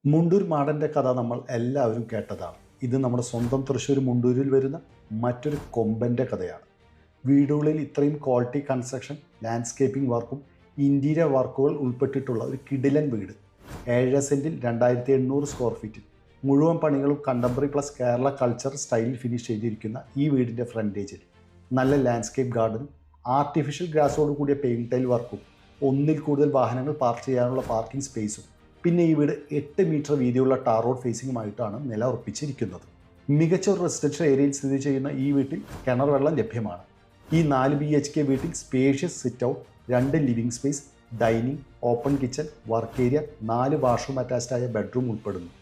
മുണ്ടൂർ മാടൻ്റെ കഥ നമ്മൾ എല്ലാവരും കേട്ടതാണ്. ഇത് നമ്മുടെ സ്വന്തം തൃശ്ശൂർ മുണ്ടൂരിൽ വരുന്ന മറ്റൊരു കൊമ്പൻ്റെ കഥയാണ്. വീടുകളിൽ ഇത്രയും ക്വാളിറ്റി കൺസ്ട്രക്ഷൻ, ലാൻഡ്സ്കേപ്പിംഗ് വർക്കും ഇൻറ്റീരിയർ വർക്കുകൾ ഉൾപ്പെട്ടിട്ടുള്ള ഒരു കിടിലൻ വീട്. 7 സെൻറ്റിൽ 2700 സ്ക്വയർ ഫീറ്റിൽ മുഴുവൻ പണികളും കണ്ടംപററി പ്ലസ് കേരള കൾച്ചർ സ്റ്റൈലിൽ ഫിനിഷ് ചെയ്തിരിക്കുന്ന ഈ വീടിൻ്റെ ഫ്രണ്ടേജിൽ നല്ല ലാൻഡ്സ്കേപ്പ് ഗാർഡനും ആർട്ടിഫിഷ്യൽ ഗ്രാസോട് കൂടിയ പെയിൻറ് ടൈൽ വർക്കും ഒന്നിൽ കൂടുതൽ വാഹനങ്ങൾ പാർക്ക് ചെയ്യാനുള്ള പാർക്കിംഗ് സ്പേസും പിന്നെ ഈ വീട് 8 മീറ്റർ വീതിയുള്ള ടാർ റോഡ് ഫേസിംഗുമായിട്ടാണ് നില ഉറപ്പിച്ചിരിക്കുന്നത്. മികച്ച ഒരു റെസിഡൻഷ്യൽ ഏരിയയിൽ സ്ഥിതി ചെയ്യുന്ന ഈ വീട്ടിൽ കിണർ വെള്ളം ലഭ്യമാണ്. ഈ 4 BHK വീട്ടിൽ spacious sit out, 2 living space, dining, open kitchen, work area, 4 washroom അറ്റാച്ച്ഡായ ബെഡ്റൂം ഉൾപ്പെടുന്നു.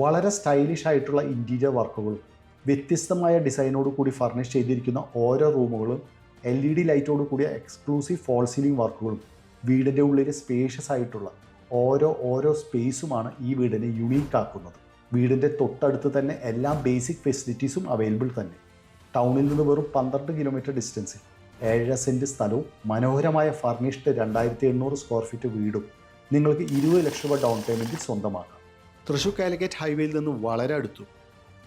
വളരെ സ്റ്റൈലിഷ് ആയിട്ടുള്ള ഇൻറ്റീരിയർ വർക്കുകളും വ്യത്യസ്തമായ ഡിസൈനോട് കൂടി ഫർണിഷ് ചെയ്തിരിക്കുന്ന ഓരോ റൂമുകളും LED ലൈറ്റോട് കൂടിയ എക്സ്ക്ലൂസീവ് ഫോൾ സീലിംഗ് വർക്കുകളും വീടിൻ്റെ ഉള്ളിലെ സ്പേഷ്യസ് ആയിട്ടുള്ള ഓരോ സ്പേസുമാണ് ഈ വീടിനെ യുണീക്ക് ആക്കുന്നത്. വീടിൻ്റെ തൊട്ടടുത്ത് തന്നെ എല്ലാ ബേസിക് ഫെസിലിറ്റീസും അവൈലബിൾ തന്നെ. ടൗണിൽ നിന്ന് വെറും 12 കിലോമീറ്റർ ഡിസ്റ്റൻസിൽ 7 സെൻറ്റ് സ്ഥലവും മനോഹരമായ ഫർണിഷ്ഡ് 2800 സ്ക്വയർ ഫീറ്റ് വീടും നിങ്ങൾക്ക് 20 ലക്ഷം രൂപ ഡൗൺ പേയ്മെൻറ്റിൽ സ്വന്തമാക്കാം. തൃശ്ശൂർ കാലിക്കറ്റ് ഹൈവേയിൽ നിന്ന് വളരെ അടുത്തു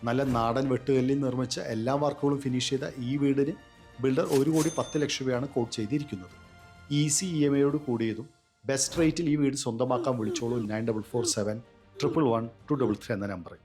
നല്ല നാടൻ വെട്ടുകല്ലിൽ നിർമ്മിച്ച എല്ലാ വർക്കുകളും ഫിനിഷ് ചെയ്ത ഈ വീടിന് ബിൽഡർ 1,10,00,000 രൂപയാണ് കോട്ട് ചെയ്തിരിക്കുന്നത്. ഈസി EMI കൂടിയതും ബെസ്റ്റ് റേറ്റിൽ ഈ വീട് സ്വന്തമാക്കാൻ വിളിച്ചോളൂ 9447 111 233 എന്ന നമ്പറിൽ.